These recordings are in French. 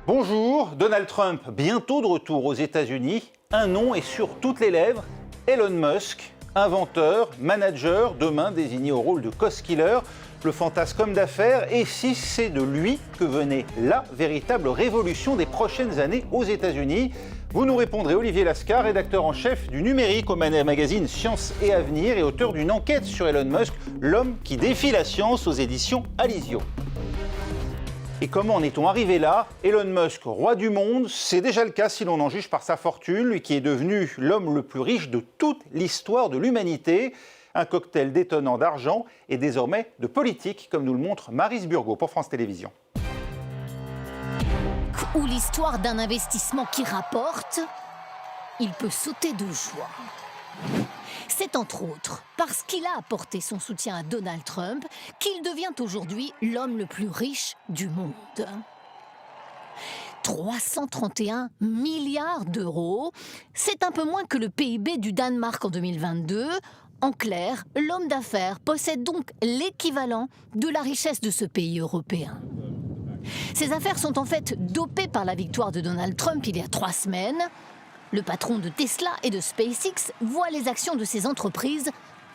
Bonjour, Donald Trump, bientôt de retour aux États-Unis. Un nom est sur toutes les lèvres, Elon Musk, inventeur, manager, demain désigné au rôle de cost killer, le fantasque homme d'affaires. Et si c'est de lui que venait la véritable révolution des prochaines années aux États-Unis? Vous nous répondrez. Olivier Lascar, rédacteur en chef du numérique au magazine Science et Avenir et auteur d'une enquête sur Elon Musk, l'homme qui défie la science aux éditions Alizio. Et comment en est-on arrivé là? Elon Musk, roi du monde, c'est déjà le cas si l'on en juge par sa fortune, lui qui est devenu l'homme le plus riche de toute l'histoire de l'humanité. Un cocktail détonnant d'argent et désormais de politique, comme nous le montre Maryse Burgot pour France Télévisions. Ou l'histoire d'un investissement qui rapporte, il peut sauter de joie. C'est entre autres parce qu'il a apporté son soutien à Donald Trump qu'il devient aujourd'hui l'homme le plus riche du monde. 331 milliards d'euros, c'est un peu moins que le PIB du Danemark en 2022. En clair, l'homme d'affaires possède donc l'équivalent de la richesse de ce pays européen. Ces affaires sont en fait dopées par la victoire de Donald Trump il y a 3 semaines. Le patron de Tesla et de SpaceX voit les actions de ses entreprises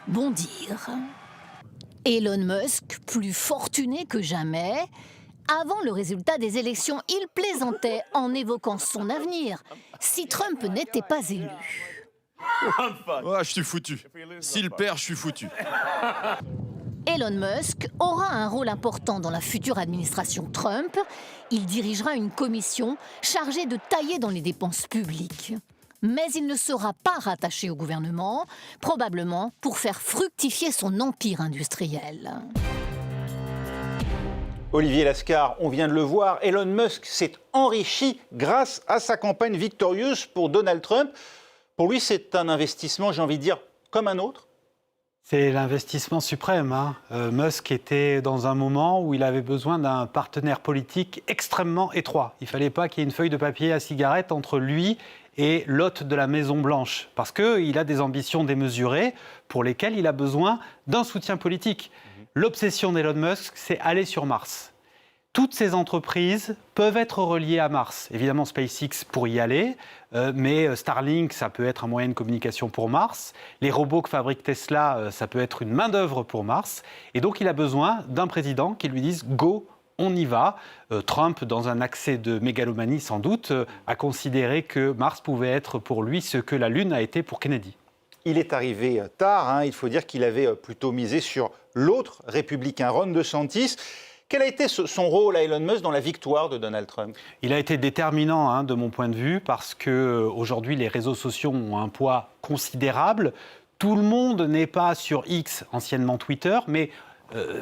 bondir. Elon Musk, plus fortuné que jamais, avant le résultat des élections, il plaisantait en évoquant son avenir si Trump n'était pas élu. Ouais, je suis foutu. S'il perd, je suis foutu. Elon Musk aura un rôle important dans la future administration Trump. Il dirigera une commission chargée de tailler dans les dépenses publiques. Mais il ne sera pas rattaché au gouvernement, probablement pour faire fructifier son empire industriel. Olivier Lascar, on vient de le voir, Elon Musk s'est enrichi grâce à sa campagne victorieuse pour Donald Trump. Pour lui, c'est un investissement, j'ai envie de dire, comme un autre. C'est l'investissement suprême. Musk était dans un moment où il avait besoin d'un partenaire politique extrêmement étroit. Il ne fallait pas qu'il y ait une feuille de papier à cigarette entre lui et l'hôte de la Maison-Blanche, parce qu'il a des ambitions démesurées pour lesquelles il a besoin d'un soutien politique. L'obsession d'Elon Musk, c'est aller sur Mars. Toutes ces entreprises peuvent être reliées à Mars. Évidemment, SpaceX pour y aller, mais Starlink, ça peut être un moyen de communication pour Mars. Les robots que fabrique Tesla, ça peut être une main-d'œuvre pour Mars. Et donc, il a besoin d'un président qui lui dise « Go !» on y va. Trump, dans un accès de mégalomanie sans doute, a considéré que Mars pouvait être pour lui ce que la Lune a été pour Kennedy. Il est arrivé tard, il faut dire qu'il avait plutôt misé sur l'autre républicain, Ron DeSantis. Quel a été son rôle à Elon Musk dans la victoire de Donald Trump? Il a été déterminant de mon point de vue parce qu'aujourd'hui les réseaux sociaux ont un poids considérable. Tout le monde n'est pas sur X, anciennement Twitter, mais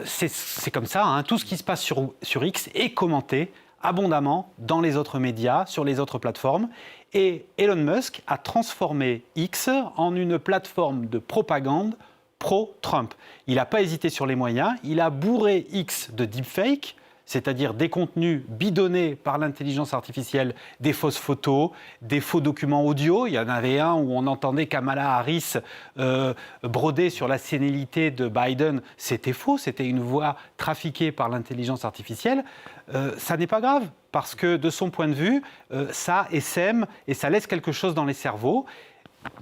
c'est comme ça. Tout ce qui se passe sur X est commenté abondamment dans les autres médias, sur les autres plateformes. Et Elon Musk a transformé X en une plateforme de propagande pro-Trump. Il n'a pas hésité sur les moyens, il a bourré X de deepfake, c'est-à-dire des contenus bidonnés par l'intelligence artificielle, des fausses photos, des faux documents audio. Il y en avait un où on entendait Kamala Harris broder sur la sénilité de Biden. C'était faux, c'était une voix trafiquée par l'intelligence artificielle. Ça n'est pas grave, parce que de son point de vue, ça essaime et ça laisse quelque chose dans les cerveaux.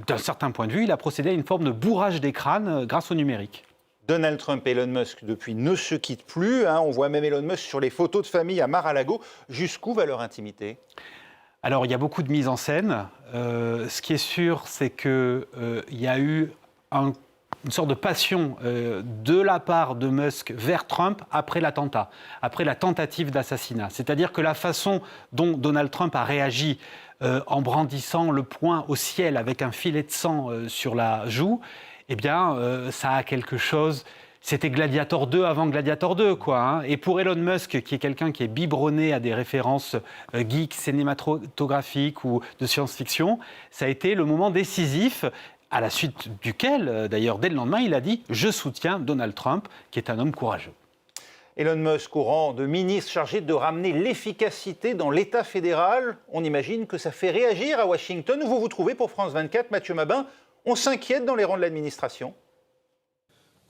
D'un certain point de vue, il a procédé à une forme de bourrage des crânes grâce au numérique. Donald Trump et Elon Musk, depuis, ne se quittent plus. On voit même Elon Musk sur les photos de famille à Mar-a-Lago. Jusqu'où va leur intimité? Alors, il y a beaucoup de mise en scène. Ce qui est sûr, c'est qu'il y a eu une sorte de passion de la part de Musk vers Trump après l'attentat, après la tentative d'assassinat. C'est-à-dire que la façon dont Donald Trump a réagi en brandissant le poing au ciel avec un filet de sang sur la joue, eh bien, ça a quelque chose. C'était Gladiator 2 avant Gladiator 2, quoi. Et pour Elon Musk, qui est quelqu'un qui est biberonné à des références geeks, cinématographiques ou de science-fiction, ça a été le moment décisif, à la suite duquel, d'ailleurs, dès le lendemain, il a dit « Je soutiens Donald Trump, qui est un homme courageux ». Elon Musk au rang de ministre chargé de ramener l'efficacité dans l'État fédéral. On imagine que ça fait réagir à Washington, où vous vous trouvez pour France 24, Mathieu Mabin. On s'inquiète dans les rangs de l'administration?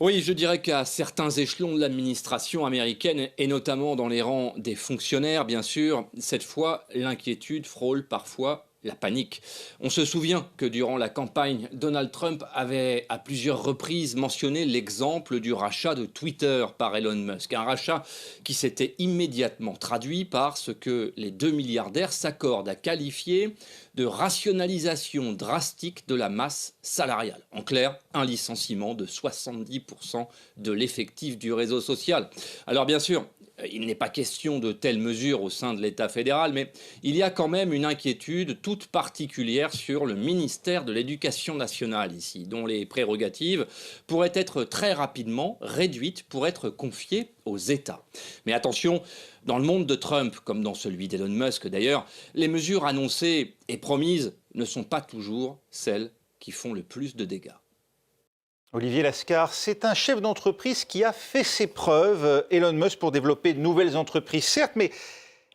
Oui, je dirais qu'à certains échelons de l'administration américaine, et notamment dans les rangs des fonctionnaires, bien sûr, cette fois, l'inquiétude frôle parfois la panique. On se souvient que durant la campagne, Donald Trump avait à plusieurs reprises mentionné l'exemple du rachat de Twitter par Elon Musk. Un rachat qui s'était immédiatement traduit par ce que les deux milliardaires s'accordent à qualifier de rationalisation drastique de la masse salariale. En clair, un licenciement de 70% de l'effectif du réseau social. Alors bien sûr, il n'est pas question de telles mesures au sein de l'État fédéral, mais il y a quand même une inquiétude toute particulière sur le ministère de l'Éducation nationale ici, dont les prérogatives pourraient être très rapidement réduites pour être confiées aux États. Mais attention, dans le monde de Trump, comme dans celui d'Elon Musk d'ailleurs, les mesures annoncées et promises ne sont pas toujours celles qui font le plus de dégâts. Olivier Lascar, c'est un chef d'entreprise qui a fait ses preuves, Elon Musk, pour développer de nouvelles entreprises, certes, mais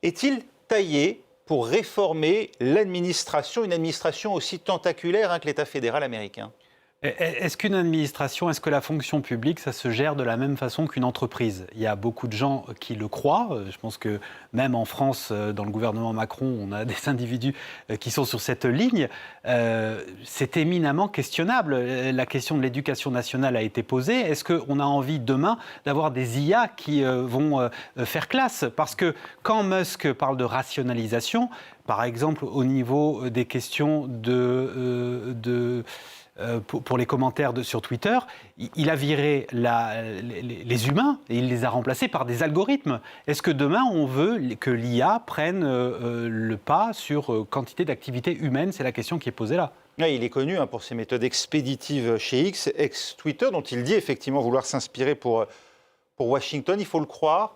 est-il taillé pour réformer l'administration, une administration aussi tentaculaire que l'État fédéral américain ? Est-ce qu'une administration, est-ce que la fonction publique, ça se gère de la même façon qu'une entreprise ? Il y a beaucoup de gens qui le croient. Je pense que même en France, dans le gouvernement Macron, on a des individus qui sont sur cette ligne. C'est éminemment questionnable. La question de l'éducation nationale a été posée. Est-ce qu'on a envie demain d'avoir des IA qui vont faire classe ? Parce que quand Musk parle de rationalisation, par exemple au niveau des questions pour les commentaires sur Twitter, il a viré les humains et il les a remplacés par des algorithmes. Est-ce que demain, on veut que l'IA prenne le pas sur quantité d'activités humaines ? C'est la question qui est posée là. Oui, il est connu pour ses méthodes expéditives chez X, ex-Twitter, dont il dit effectivement vouloir s'inspirer pour Washington. Il faut le croire ?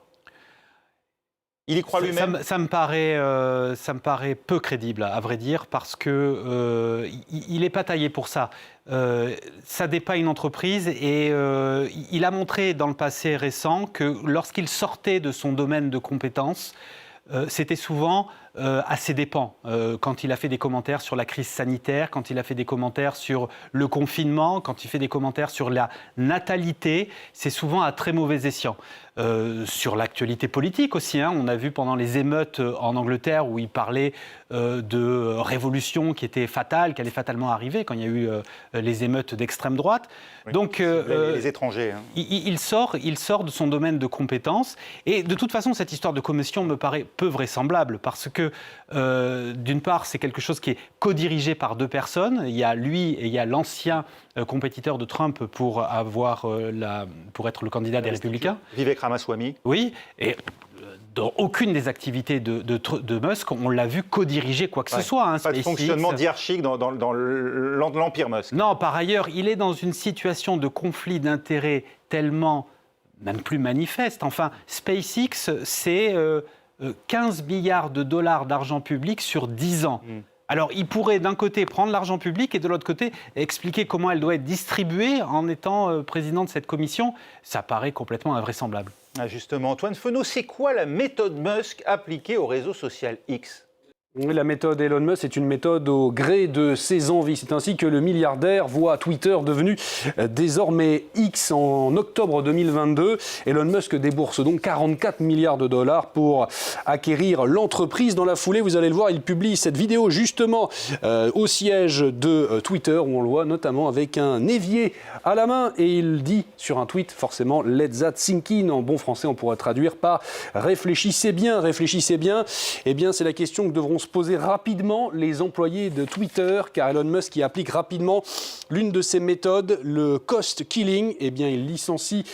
Il y croit lui-même ? Ça me paraît peu crédible, à vrai dire, parce que il n'est pas taillé pour ça. Ça dépasse une entreprise et il a montré dans le passé récent que lorsqu'il sortait de son domaine de compétences, c'était souvent à ses dépens. Quand il a fait des commentaires sur la crise sanitaire, quand il a fait des commentaires sur le confinement, quand il fait des commentaires sur la natalité, c'est souvent à très mauvais escient. Sur l'actualité politique aussi, on a vu pendant les émeutes en Angleterre où il parlait de révolution qui était fatale, qui allait fatalement arriver quand il y a eu les émeutes d'extrême droite. Oui, donc les étrangers. Il sort de son domaine de compétences et de toute façon cette histoire de commission me paraît peu vraisemblable parce que d'une part c'est quelque chose qui est co-dirigé par deux personnes. Il y a lui et il y a l'ancien compétiteur de Trump pour être le candidat des Républicains. Vivek Ramaswamy. Oui, et dans aucune des activités de Musk, on l'a vu co-diriger quoi que ce soit. Pas de fonctionnement diarchique dans l'empire Musk. Non, par ailleurs, il est dans une situation de conflit d'intérêts tellement, même plus manifeste. Enfin, SpaceX, c'est 15 milliards de dollars d'argent public sur 10 ans. Alors, il pourrait d'un côté prendre l'argent public et de l'autre côté expliquer comment elle doit être distribuée en étant président de cette commission. Ça paraît complètement invraisemblable. Ah justement, Antoine Fenot, c'est quoi la méthode Musk appliquée au réseau social X ? La méthode Elon Musk est une méthode au gré de ses envies. C'est ainsi que le milliardaire voit Twitter devenu désormais X en octobre 2022. Elon Musk débourse donc 44 milliards de dollars pour acquérir l'entreprise. Dans la foulée, vous allez le voir, il publie cette vidéo justement au siège de Twitter où on le voit notamment avec un évier à la main. Et il dit sur un tweet, forcément, « Let that sink in ». En bon français, on pourrait traduire par « Réfléchissez bien, réfléchissez bien ». Eh bien, c'est la question que devront se poser rapidement les employés de Twitter, car Elon Musk y applique rapidement l'une de ses méthodes, le cost killing. Eh bien, il licencie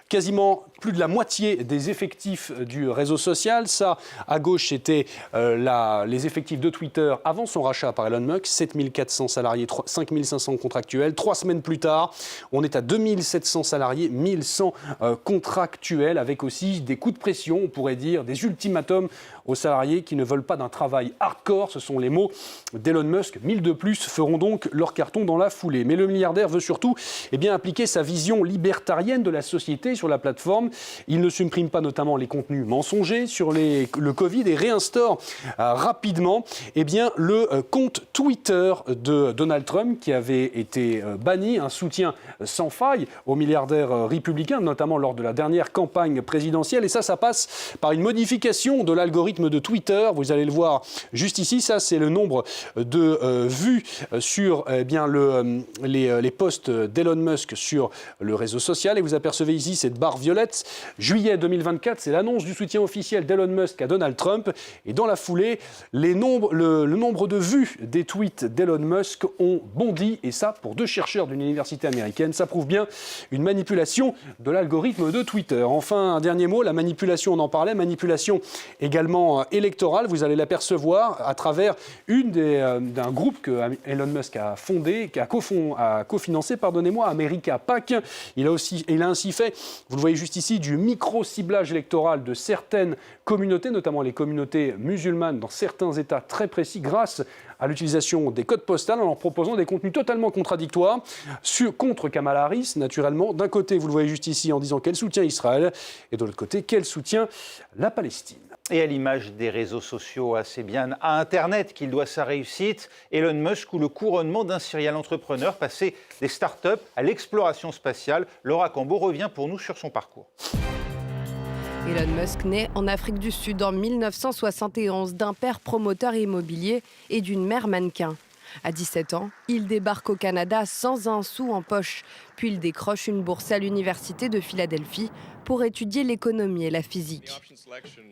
quasiment plus de la moitié des effectifs du réseau social. Ça, à gauche, c'était les effectifs de Twitter avant son rachat par Elon Musk. 7400 salariés, 5500 contractuels. 3 semaines plus tard, on est à 2700 salariés, 1100 contractuels, avec aussi des coups de pression, on pourrait dire, des ultimatums aux salariés qui ne veulent pas d'un travail hardcore. Ce sont les mots d'Elon Musk. 1000 de plus feront donc leur carton dans la foulée. Mais le milliardaire veut surtout appliquer sa vision libertarienne de la société sur la plateforme. Il ne supprime pas notamment les contenus mensongers sur le Covid et réinstaure rapidement le compte Twitter de Donald Trump qui avait été banni, un soutien sans faille aux milliardaires républicains, notamment lors de la dernière campagne présidentielle. Et ça passe par une modification de l'algorithme de Twitter. Vous allez le voir juste ici, ça c'est le nombre de vues sur les posts d'Elon Musk sur le réseau social. Et vous apercevez ici cette barre violette. Juillet 2024, c'est l'annonce du soutien officiel d'Elon Musk à Donald Trump. Et dans la foulée, le nombre de vues des tweets d'Elon Musk ont bondi. Et ça, pour 2 chercheurs d'une université américaine, ça prouve bien une manipulation de l'algorithme de Twitter. Enfin, un dernier mot, la manipulation, on en parlait, manipulation également électorale. Vous allez l'apercevoir à travers d'un groupe que Elon Musk a fondé, qui a cofinancé, America PAC. Il a ainsi fait, vous le voyez juste ici, du micro-ciblage électoral de certaines communautés, notamment les communautés musulmanes dans certains États très précis, grâce à l'utilisation des codes postaux, en leur proposant des contenus totalement contradictoires contre Kamala Harris, naturellement. D'un côté, vous le voyez juste ici, en disant qu'elle soutient Israël, et de l'autre côté, qu'elle soutient la Palestine. Et à l'image des réseaux sociaux, c'est bien à Internet qu'il doit sa réussite. Elon Musk ou le couronnement d'un serial entrepreneur passé des startups à l'exploration spatiale. Laura Cambo revient pour nous sur son parcours. Elon Musk naît en Afrique du Sud en 1971 d'un père promoteur immobilier et d'une mère mannequin. À 17 ans, il débarque au Canada sans un sou en poche, puis il décroche une bourse à l'université de Philadelphie pour étudier l'économie et la physique.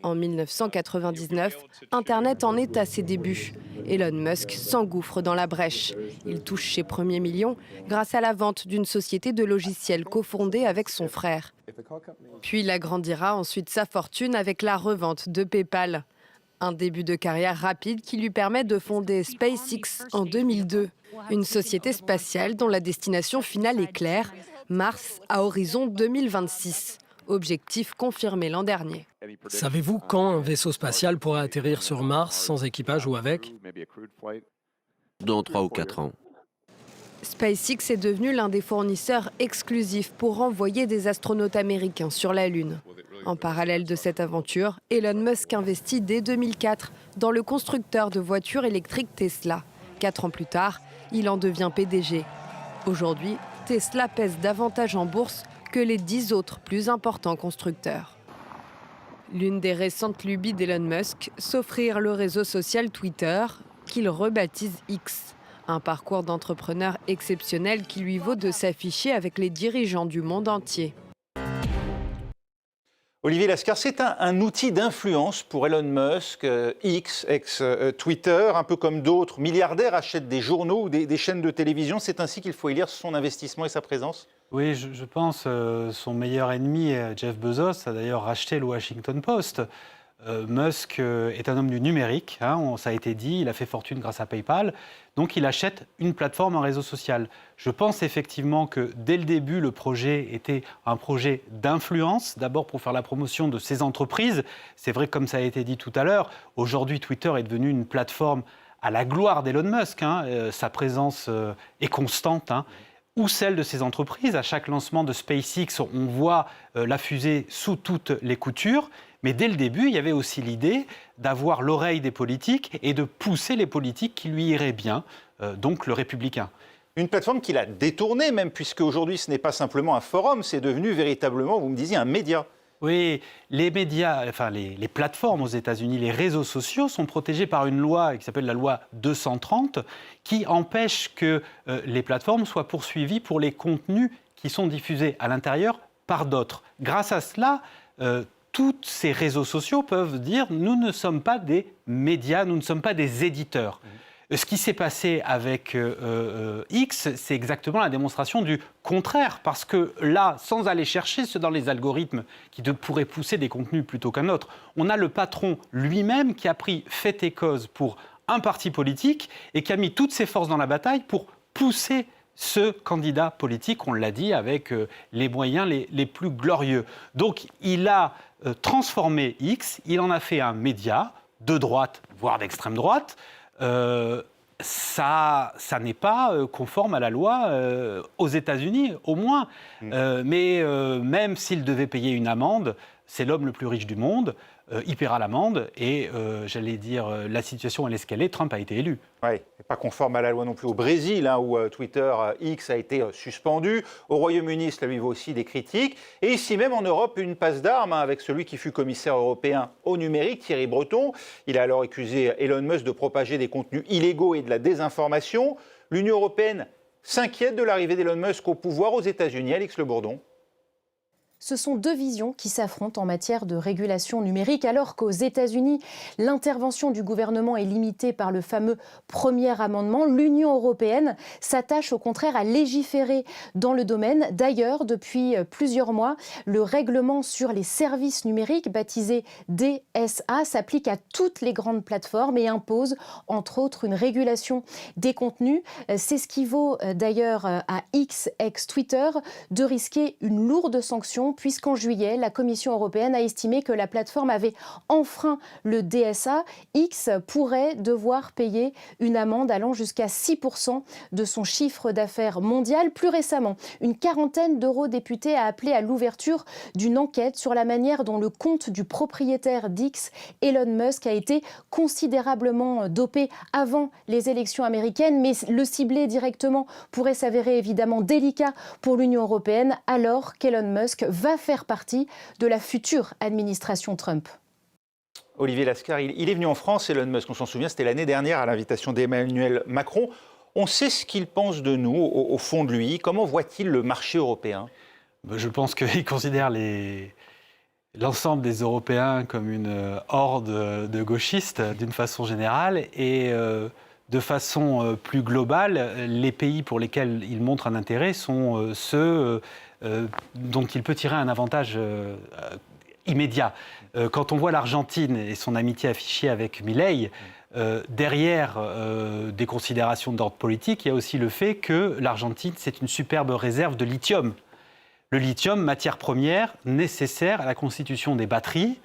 En 1999, Internet en est à ses débuts. Elon Musk s'engouffre dans la brèche. Il touche ses premiers millions grâce à la vente d'une société de logiciels cofondée avec son frère. Puis il agrandira ensuite sa fortune avec la revente de PayPal. Un début de carrière rapide qui lui permet de fonder SpaceX en 2002, une société spatiale dont la destination finale est claire, Mars à horizon 2026. Objectif confirmé l'an dernier. Savez-vous quand un vaisseau spatial pourra atterrir sur Mars sans équipage ou avec ? Dans 3 ou 4 ans. SpaceX est devenu l'un des fournisseurs exclusifs pour envoyer des astronautes américains sur la Lune. En parallèle de cette aventure, Elon Musk investit dès 2004 dans le constructeur de voitures électriques Tesla. 4 ans plus tard, il en devient PDG. Aujourd'hui, Tesla pèse davantage en bourse que les 10 autres plus importants constructeurs. L'une des récentes lubies d'Elon Musk, s'offrir le réseau social Twitter, qu'il rebaptise X. Un parcours d'entrepreneur exceptionnel qui lui vaut de s'afficher avec les dirigeants du monde entier. Olivier Lascar, c'est un outil d'influence pour Elon Musk, X, ex-Twitter, un peu comme d'autres milliardaires achètent des journaux ou des chaînes de télévision. C'est ainsi qu'il faut y lire son investissement et sa présence ? Oui, je pense son meilleur ennemi, Jeff Bezos, a d'ailleurs racheté le Washington Post. Musk est un homme du numérique, ça a été dit, il a fait fortune grâce à PayPal, donc il achète une plateforme, un réseau social. Je pense effectivement que dès le début, le projet était un projet d'influence, d'abord pour faire la promotion de ses entreprises. C'est vrai, comme ça a été dit tout à l'heure, aujourd'hui Twitter est devenu une plateforme à la gloire d'Elon Musk, sa présence est constante. Ou celle de ses entreprises. À chaque lancement de SpaceX, on voit la fusée sous toutes les coutures. Mais dès le début, il y avait aussi l'idée d'avoir l'oreille des politiques et de pousser les politiques qui lui iraient bien, donc le républicain. Une plateforme qu'il a détournée même, puisque aujourd'hui ce n'est pas simplement un forum, c'est devenu véritablement, vous me disiez, un média. Oui, les médias, enfin les plateformes aux États-Unis, les réseaux sociaux sont protégés par une loi qui s'appelle la loi 230, qui empêche que les plateformes soient poursuivies pour les contenus qui sont diffusés à l'intérieur par d'autres. Grâce à cela, tous ces réseaux sociaux peuvent dire « nous ne sommes pas des médias, nous ne sommes pas des éditeurs ». Ce qui s'est passé avec X, c'est exactement la démonstration du contraire. Parce que là, sans aller chercher dans les algorithmes qui pourraient pousser des contenus plutôt qu'un autre, on a le patron lui-même qui a pris fait et cause pour un parti politique et qui a mis toutes ses forces dans la bataille pour pousser ce candidat politique, on l'a dit, avec les moyens les plus glorieux. Donc il a transformé X, il en a fait un média de droite, voire d'extrême droite, ça n'est pas conforme à la loi aux États-Unis, au moins. Mais même s'il devait payer une amende, c'est l'homme le plus riche du monde, il paiera l'amende et, j'allais dire, la situation elle est ce qu'elle est, Trump a été élu. Oui, pas conforme à la loi non plus au Brésil, hein, où Twitter X a été suspendu. Au Royaume-Uni, cela lui vaut aussi des critiques. Et ici même en Europe, une passe d'armes hein, avec celui qui fut commissaire européen au numérique, Thierry Breton. Il a alors accusé Elon Musk de propager des contenus illégaux et de la désinformation. L'Union européenne s'inquiète de l'arrivée d'Elon Musk au pouvoir aux États-Unis. Alix Le Bourdon. Ce sont deux visions qui s'affrontent en matière de régulation numérique, alors qu'aux États-Unis, l'intervention du gouvernement est limitée par le fameux premier amendement. L'Union européenne s'attache au contraire à légiférer dans le domaine. D'ailleurs, depuis plusieurs mois, le règlement sur les services numériques, baptisé DSA, s'applique à toutes les grandes plateformes et impose, entre autres, une régulation des contenus. C'est ce qui vaut d'ailleurs à X, ex-Twitter, de risquer une lourde sanction puisqu'en juillet, la Commission européenne a estimé que la plateforme avait enfreint le DSA. X pourrait devoir payer une amende allant jusqu'à 6% de son chiffre d'affaires mondial. Plus récemment, une quarantaine d'eurodéputés a appelé à l'ouverture d'une enquête sur la manière dont le compte du propriétaire d'X, Elon Musk, a été considérablement dopé avant les élections américaines. Mais le cibler directement pourrait s'avérer évidemment délicat pour l'Union européenne alors qu'Elon Musk va faire partie de la future administration Trump. Olivier Lascar, il est venu en France, Elon Musk, on s'en souvient, c'était l'année dernière à l'invitation d'Emmanuel Macron. On sait ce qu'il pense de nous, au fond de lui. Comment voit-il le marché européen ? Je pense qu'il considère l'ensemble des Européens comme une horde de gauchistes, d'une façon générale, et de façon plus globale, les pays pour lesquels il montre un intérêt sont ceux dont il peut tirer un avantage immédiat. Quand on voit l'Argentine et son amitié affichée avec Milei, derrière des considérations d'ordre politique, il y a aussi le fait que l'Argentine, c'est une superbe réserve de lithium. Le lithium, matière première nécessaire à la constitution des batteries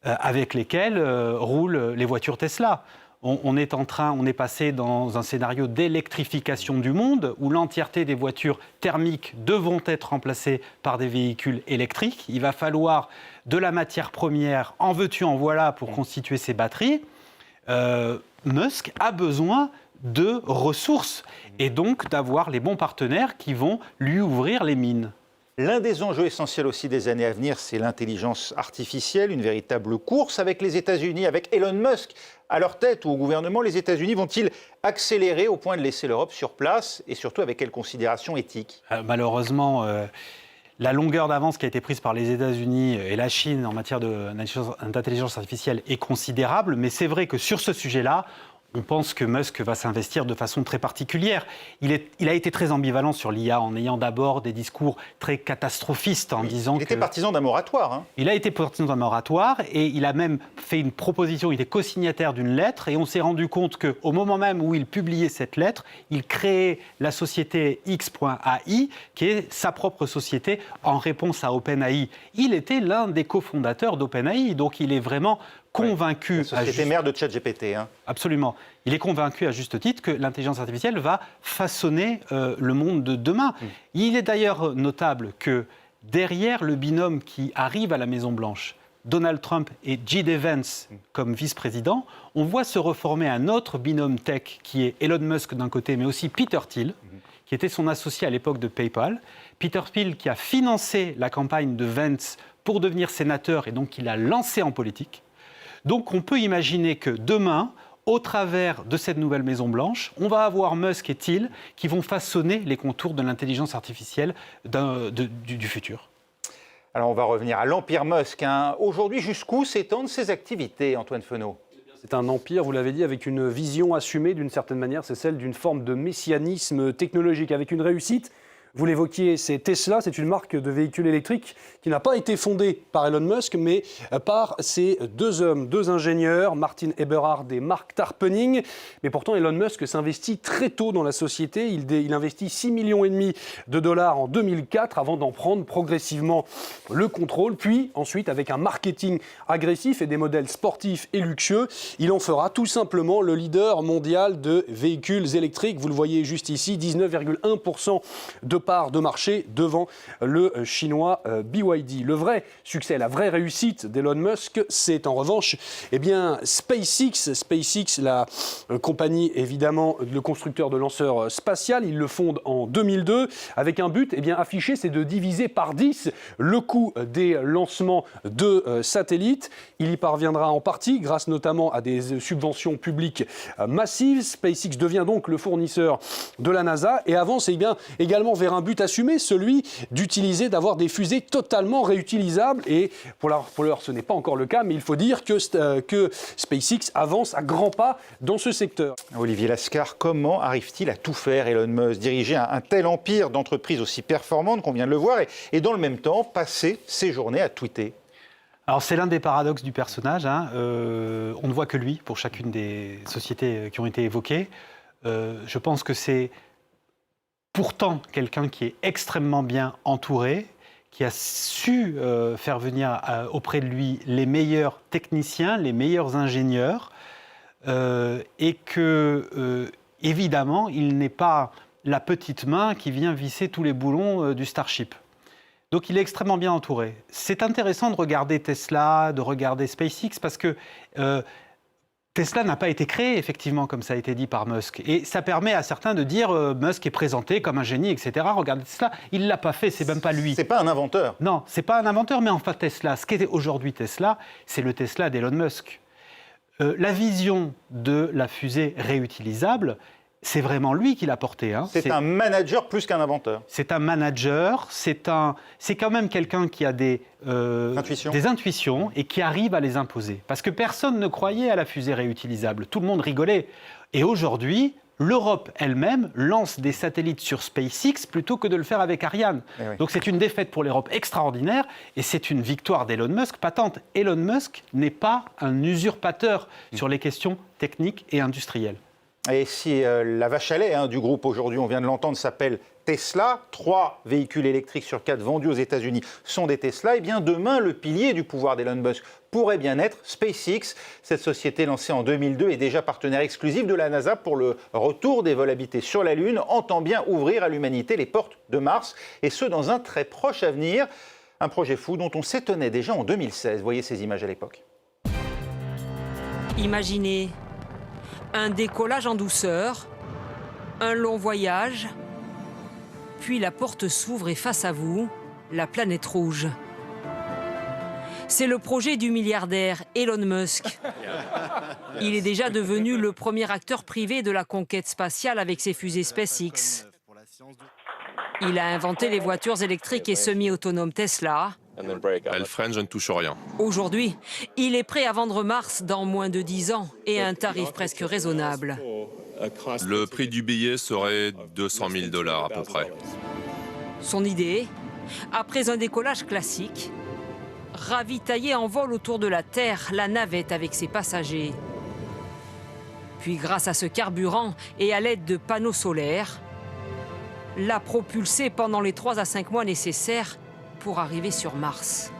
avec lesquelles roulent les voitures Tesla. On est passé dans un scénario d'électrification du monde où l'entièreté des voitures thermiques devront être remplacées par des véhicules électriques. Il va falloir de la matière première, en veux-tu, en voilà, pour constituer ces batteries. Musk a besoin de ressources et donc d'avoir les bons partenaires qui vont lui ouvrir les mines. L'un des enjeux essentiels aussi des années à venir, c'est l'intelligence artificielle, une véritable course avec les États-Unis, avec Elon Musk à leur tête ou au gouvernement. Les États-Unis vont-ils accélérer au point de laisser l'Europe sur place et surtout avec quelles considérations éthiques ? Malheureusement, la longueur d'avance qui a été prise par les États-Unis et la Chine en matière d'intelligence artificielle est considérable, mais c'est vrai que sur ce sujet-là, on pense que Musk va s'investir de façon très particulière. Il a été très ambivalent sur l'IA en ayant d'abord des discours très catastrophistes en disant qu'il était partisan d'un moratoire. Hein. Il a été partisan d'un moratoire et il a même fait une proposition, il était co-signataire d'une lettre et on s'est rendu compte qu'au moment même où il publiait cette lettre, il créait la société X.AI qui est sa propre société en réponse à OpenAI. Il était l'un des cofondateurs d'OpenAI, donc il est vraiment convaincu... La société mère de ChatGPT. Hein. Absolument. Il est convaincu à juste titre que l'intelligence artificielle va façonner le monde de demain. Il est d'ailleurs notable que derrière le binôme qui arrive à la Maison-Blanche, Donald Trump et J.D. Vance comme vice-président, on voit se reformer un autre binôme tech qui est Elon Musk d'un côté, mais aussi Peter Thiel, qui était son associé à l'époque de PayPal. Peter Thiel qui a financé la campagne de Vance pour devenir sénateur et donc qui l'a lancé en politique. Donc on peut imaginer que demain, au travers de cette nouvelle Maison-Blanche, on va avoir Musk et Thiel qui vont façonner les contours de l'intelligence artificielle du futur. Alors on va revenir à l'empire Musk. Hein. Aujourd'hui, jusqu'où s'étendent ses activités, Antoine Fenot ? C'est un empire, vous l'avez dit, avec une vision assumée d'une certaine manière, c'est celle d'une forme de messianisme technologique, avec une réussite Vous l'évoquiez, c'est Tesla, c'est une marque de véhicules électriques qui n'a pas été fondée par Elon Musk, mais par ces deux hommes, deux ingénieurs, Martin Eberhard et Mark Tarpenning. Mais pourtant, Elon Musk s'investit très tôt dans la société. Il investit 6,5 millions de dollars en 2004 avant d'en prendre progressivement le contrôle. Puis, ensuite, avec un marketing agressif et des modèles sportifs et luxueux, il en fera tout simplement le leader mondial de véhicules électriques. Vous le voyez juste ici, 19,1% de part de marché devant le chinois BYD. Le vrai succès, la vraie réussite d'Elon Musk, c'est en revanche SpaceX. SpaceX, la compagnie évidemment, le constructeur de lanceurs spatial, il le fonde en 2002 avec un but affiché, c'est de diviser par 10 le coût des lancements de satellites. Il y parviendra en partie grâce notamment à des subventions publiques massives. SpaceX devient donc le fournisseur de la NASA et avance également vers un but assumé, celui d'avoir des fusées totalement réutilisables. Et pour l'heure, ce n'est pas encore le cas, mais il faut dire que SpaceX avance à grands pas dans ce secteur. Olivier Lascar, comment arrive-t-il à tout faire, Elon Musk, diriger un tel empire d'entreprises aussi performantes qu'on vient de le voir et dans le même temps passer ses journées à tweeter? Alors c'est l'un des paradoxes du personnage. On ne voit que lui pour chacune des sociétés qui ont été évoquées. Je pense que c'est pourtant quelqu'un qui est extrêmement bien entouré, qui a su faire venir auprès de lui les meilleurs techniciens, les meilleurs ingénieurs, et que, évidemment, il n'est pas la petite main qui vient visser tous les boulons du Starship. Donc il est extrêmement bien entouré. C'est intéressant de regarder Tesla, de regarder SpaceX, parce que Tesla n'a pas été créé, effectivement, comme ça a été dit par Musk. Et ça permet à certains de dire Musk est présenté comme un génie, etc. Regardez Tesla, il ne l'a pas fait, c'est même pas lui. C'est pas un inventeur. Non, c'est pas un inventeur, mais enfin Tesla, ce qu'est aujourd'hui Tesla, c'est le Tesla d'Elon Musk. La vision de la fusée réutilisable, c'est vraiment lui qui l'a portée. C'est un manager plus qu'un inventeur. C'est un manager, c'est quand même quelqu'un qui a des intuitions et qui arrive à les imposer. Parce que personne ne croyait à la fusée réutilisable, tout le monde rigolait. Et aujourd'hui, l'Europe elle-même lance des satellites sur SpaceX plutôt que de le faire avec Ariane. Oui. Donc c'est une défaite pour l'Europe extraordinaire et c'est une victoire d'Elon Musk patente. Elon Musk n'est pas un usurpateur sur les questions techniques et industrielles. Et si la vache à lait du groupe aujourd'hui, on vient de l'entendre, s'appelle Tesla, 3 véhicules électriques sur 4 vendus aux États-Unis sont des Tesla, et bien demain, le pilier du pouvoir d'Elon Musk pourrait bien être SpaceX. Cette société lancée en 2002 est déjà partenaire exclusif de la NASA pour le retour des vols habités sur la Lune, entend bien ouvrir à l'humanité les portes de Mars, et ce dans un très proche avenir. Un projet fou dont on s'étonnait déjà en 2016. Voyez ces images à l'époque. Imaginez un décollage en douceur, un long voyage, puis la porte s'ouvre et face à vous, la planète rouge. C'est le projet du milliardaire Elon Musk. Il est déjà devenu le premier acteur privé de la conquête spatiale avec ses fusées SpaceX. Il a inventé les voitures électriques et semi-autonomes Tesla. Elle freine, je ne touche rien. Aujourd'hui, il est prêt à vendre Mars dans moins de 10 ans et à un tarif presque raisonnable. Le prix du billet serait 200 000 $ à peu près. Son idée, après un décollage classique, ravitailler en vol autour de la Terre la navette avec ses passagers. Puis grâce à ce carburant et à l'aide de panneaux solaires, la propulser pendant les 3 à 5 mois nécessaires pour arriver sur Mars.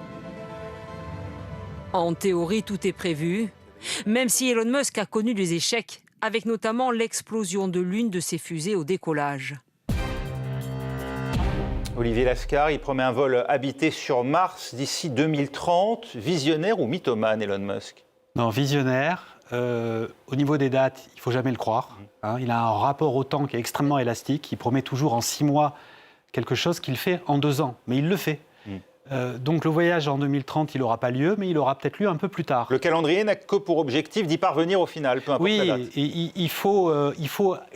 En théorie, tout est prévu, même si Elon Musk a connu des échecs, avec notamment l'explosion de l'une de ses fusées au décollage. Olivier Lascar, il promet un vol habité sur Mars d'ici 2030. Visionnaire ou mythomane, Elon Musk? Non, visionnaire. Au niveau des dates, il ne faut jamais le croire. Il a un rapport au temps qui est extrêmement élastique. Il promet toujours en 6 mois quelque chose qu'il fait en 2 ans. Mais il le fait. Donc le voyage en 2030, il n'aura pas lieu, mais il aura peut-être lieu un peu plus tard. Le calendrier n'a que pour objectif d'y parvenir au final, peu importe la date. Oui, il faut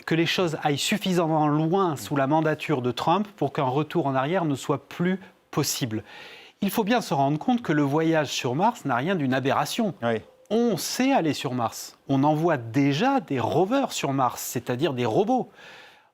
que les choses aillent suffisamment loin sous la mandature de Trump pour qu'un retour en arrière ne soit plus possible. Il faut bien se rendre compte que le voyage sur Mars n'a rien d'une aberration. Oui. On sait aller sur Mars. On envoie déjà des rovers sur Mars, c'est-à-dire des robots.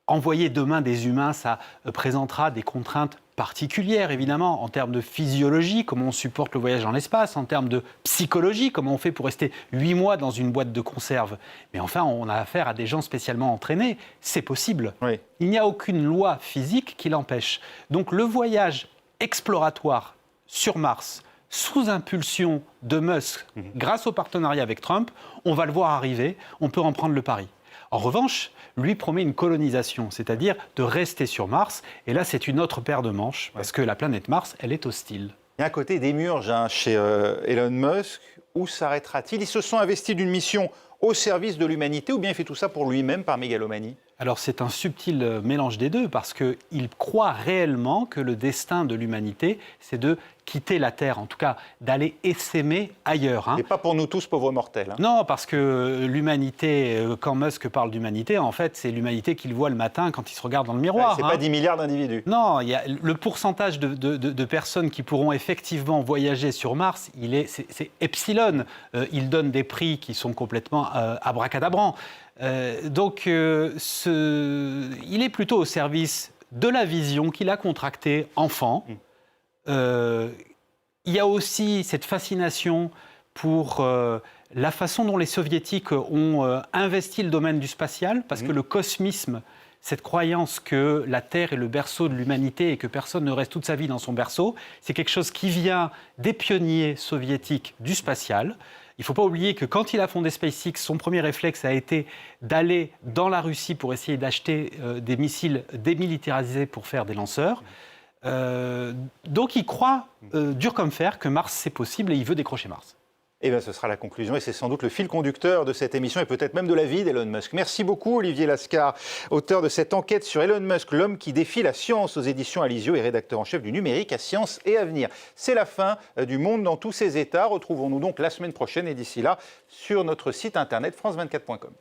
envoyer demain des humains, ça présentera des contraintes particulières, évidemment, en termes de physiologie, comment on supporte le voyage dans l'espace, en termes de psychologie, comment on fait pour rester 8 mois dans une boîte de conserve. Mais enfin, on a affaire à des gens spécialement entraînés. C'est possible. Oui. Il n'y a aucune loi physique qui l'empêche. Donc le voyage exploratoire sur Mars, sous impulsion de Musk, grâce au partenariat avec Trump, on va le voir arriver, on peut en prendre le pari. En revanche, lui promet une colonisation, c'est-à-dire de rester sur Mars. Et là, c'est une autre paire de manches, parce que la planète Mars, elle est hostile. Il y a un côté démiurge chez Elon Musk. Où s'arrêtera-t-il? Ils se sont investis d'une mission au service de l'humanité ou bien il fait tout ça pour lui-même par mégalomanie? Alors c'est un subtil mélange des deux, parce qu'il croit réellement que le destin de l'humanité, c'est de quitter la Terre, en tout cas d'aller essaimer ailleurs. Et pas pour nous tous, pauvres mortels. Non, parce que l'humanité, quand Musk parle d'humanité, en fait, c'est l'humanité qu'il voit le matin quand il se regarde dans le miroir. C'est pas 10 milliards d'individus. Non, il y a le pourcentage de personnes qui pourront effectivement voyager sur Mars, c'est epsilon. Il donne des prix qui sont complètement abracadabrants. Donc, il est plutôt au service de la vision qu'il a contractée enfant. Il y a aussi cette fascination pour la façon dont les soviétiques ont investi le domaine du spatial, parce que le cosmisme, cette croyance que la Terre est le berceau de l'humanité et que personne ne reste toute sa vie dans son berceau, c'est quelque chose qui vient des pionniers soviétiques du spatial. Il ne faut pas oublier que quand il a fondé SpaceX, son premier réflexe a été d'aller dans la Russie pour essayer d'acheter des missiles démilitarisés pour faire des lanceurs. Donc il croit, dur comme fer, que Mars c'est possible et il veut décrocher Mars. Eh bien, ce sera la conclusion et c'est sans doute le fil conducteur de cette émission et peut-être même de la vie d'Elon Musk. Merci beaucoup Olivier Lascar, auteur de cette enquête sur Elon Musk, l'homme qui défie la science aux éditions Alizio et rédacteur en chef du numérique à Science et Avenir. C'est la fin du Monde dans tous ses états. Retrouvons-nous donc la semaine prochaine et d'ici là sur notre site internet france24.com.